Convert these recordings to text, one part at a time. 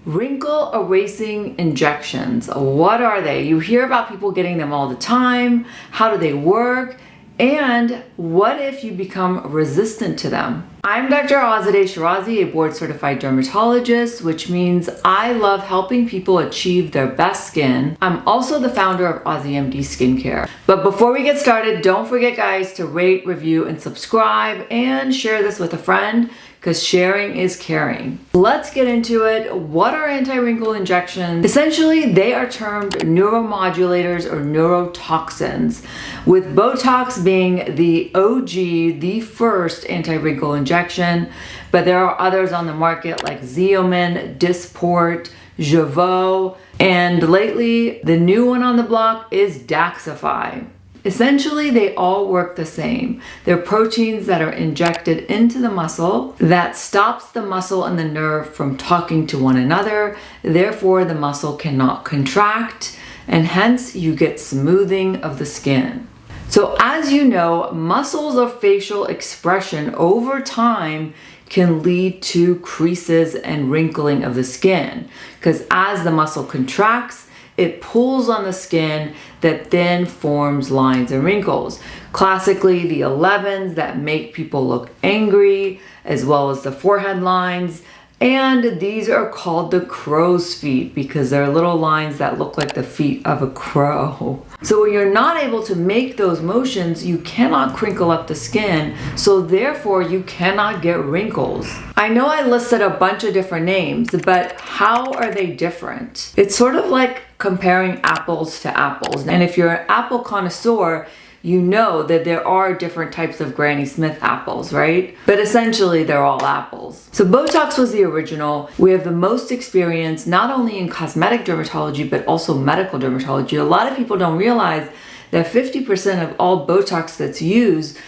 Wrinkle erasing injections. What are they? You hear about people getting them all the time. How do they work? And what if you become resistant to them? I'm Dr. Azadeh Shirazi, a board-certified dermatologist, which means I love helping people achieve their best skin. I'm also the founder of AziMD Skincare. But before we get started, don't forget, guys, to rate, review, and subscribe, and share this with a friend, because sharing is caring. Let's get into it. What are anti-wrinkle injections? Essentially, they are termed neuromodulators or neurotoxins, with Botox being the OG, the first anti-wrinkle injection, but there are others on the market like Xeomin, Dysport, Jeuveau, and lately the new one on the block is Daxxify. Essentially, they all work the same. They're proteins that are injected into the muscle that stops the muscle and the nerve from talking to one another. Therefore, the muscle cannot contract, and hence you get smoothing of the skin. So as you know, muscles or facial expression over time can lead to creases and wrinkling of the skin, because as the muscle contracts, it pulls on the skin that then forms lines and wrinkles. Classically, the 11s that make people look angry, as well as the forehead lines. And these are called the crow's feet because they're little lines that look like the feet of a crow. So when you're not able to make those motions, you cannot crinkle up the skin, so therefore you cannot get wrinkles. I know I listed a bunch of different names, but how are they different? It's sort of like comparing apples to apples. And if you're an apple connoisseur, you know that there are different types of Granny Smith apples, right? But essentially, they're all apples. So Botox was the original. We have the most experience, not only in cosmetic dermatology, but also medical dermatology. A lot of people don't realize that 50% of all Botox that's used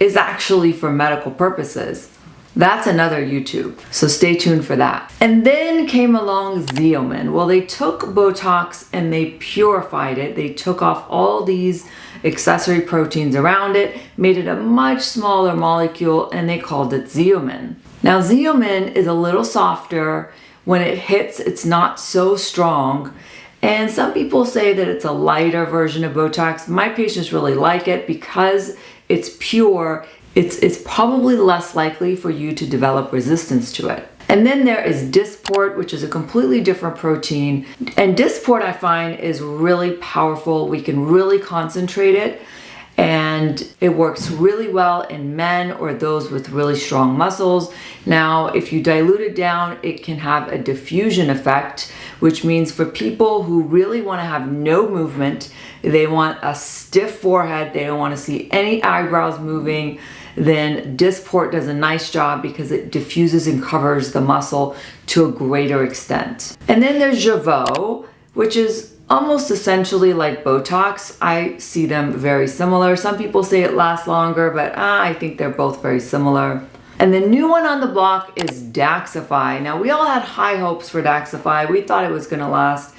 is actually for medical purposes. That's another YouTube, so stay tuned for that. And then came along Xeomin. Well, they took Botox and they purified it. They took off all these accessory proteins around it, made it a much smaller molecule, and they called it Xeomin. Now, Xeomin is a little softer. When it hits, it's not so strong. And some people say that it's a lighter version of Botox. My patients really like it because it's pure. It's probably less likely for you to develop resistance to it. And then there is Dysport, which is a completely different protein. And Dysport, I find, is really powerful. We can really concentrate it, and it works really well in men or those with really strong muscles. Now, if you dilute it down, it can have a diffusion effect, which means for people who really want to have no movement, they want a stiff forehead, they don't want to see any eyebrows moving, then Dysport does a nice job because it diffuses and covers the muscle to a greater extent. And then there's Jeuveau, which is almost essentially like Botox. I see them very similar. Some people say it lasts longer, but I think they're both very similar. And the new one on the block is Daxxify. Now, we all had high hopes for Daxxify. We thought it was going to last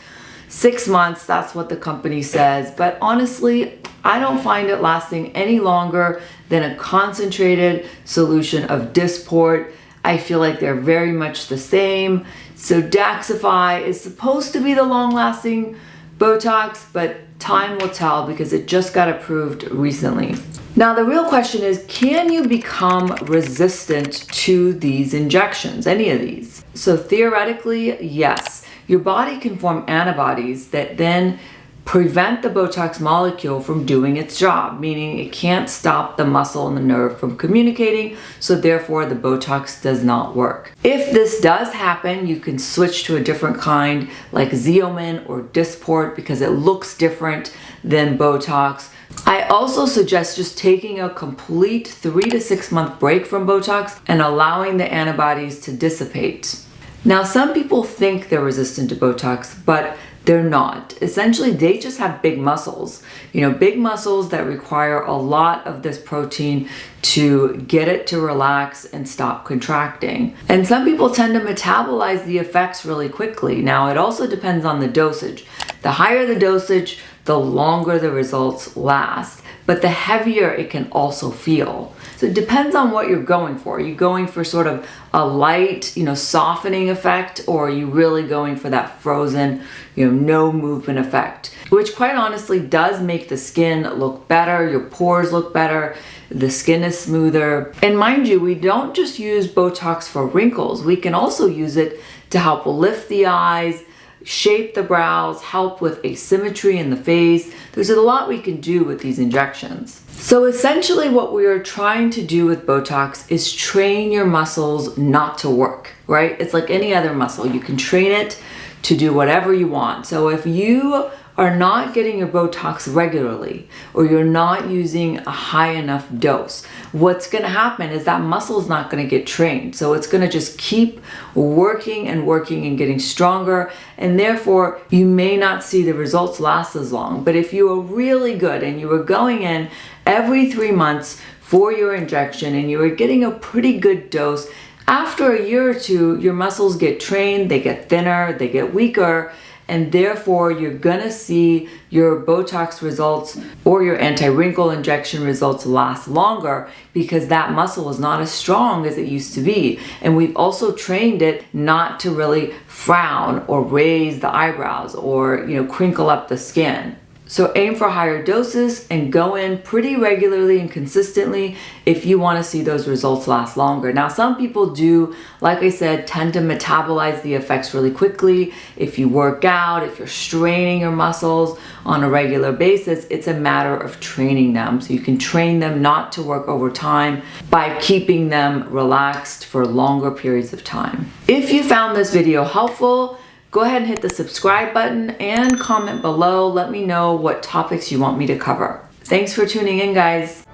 6 months. That's what the company says. But honestly, I don't find it lasting any longer than a concentrated solution of Dysport. I feel like they're very much the same. So Daxxify is supposed to be the long-lasting Botox, but time will tell because it just got approved recently. Now, the real question is, can you become resistant to these injections, any of these? So theoretically, yes. Your body can form antibodies that then prevent the Botox molecule from doing its job, meaning it can't stop the muscle and the nerve from communicating, so therefore the Botox does not work. If this does happen, you can switch to a different kind like Xeomin or Dysport because it looks different than Botox. I also suggest just taking a complete 3 to 6 month break from Botox and allowing the antibodies to dissipate. Now, some people think they're resistant to Botox, but they're not. Essentially, they just have big muscles. You know, big muscles that require a lot of this protein to get it to relax and stop contracting. And some people tend to metabolize the effects really quickly. Now, it also depends on the dosage. The higher the dosage, the longer the results last, but the heavier it can also feel. So it depends on what you're going for. Are you going for sort of a light, softening effect, or are you really going for that frozen, no movement effect? Which quite honestly does make the skin look better, your pores look better, the skin is smoother. And mind you, we don't just use Botox for wrinkles. We can also use it to help lift the eyes, shape the brows, help with asymmetry in the face. There's a lot we can do with these injections. So essentially what we are trying to do with Botox is train your muscles not to work, right? It's like any other muscle. You can train it to do whatever you want. So if you are not getting your Botox regularly, or you're not using a high enough dose, what's gonna happen is that muscle is not gonna get trained. So it's gonna just keep working and working and getting stronger, and therefore you may not see the results last as long. But if you are really good and you are going in every 3 months for your injection and you are getting a pretty good dose, after a year or two, your muscles get trained, they get thinner, they get weaker, and therefore you're gonna see your Botox results or your anti-wrinkle injection results last longer because that muscle is not as strong as it used to be. And we've also trained it not to really frown or raise the eyebrows or crinkle up the skin. So aim for higher doses and go in pretty regularly and consistently if you want to see those results last longer. Now, some people do, like I said, tend to metabolize the effects really quickly. If you work out, if you're straining your muscles on a regular basis, it's a matter of training them. So you can train them not to work over time by keeping them relaxed for longer periods of time. If you found this video helpful, go ahead and hit the subscribe button and comment below. Let me know what topics you want me to cover. Thanks for tuning in, guys.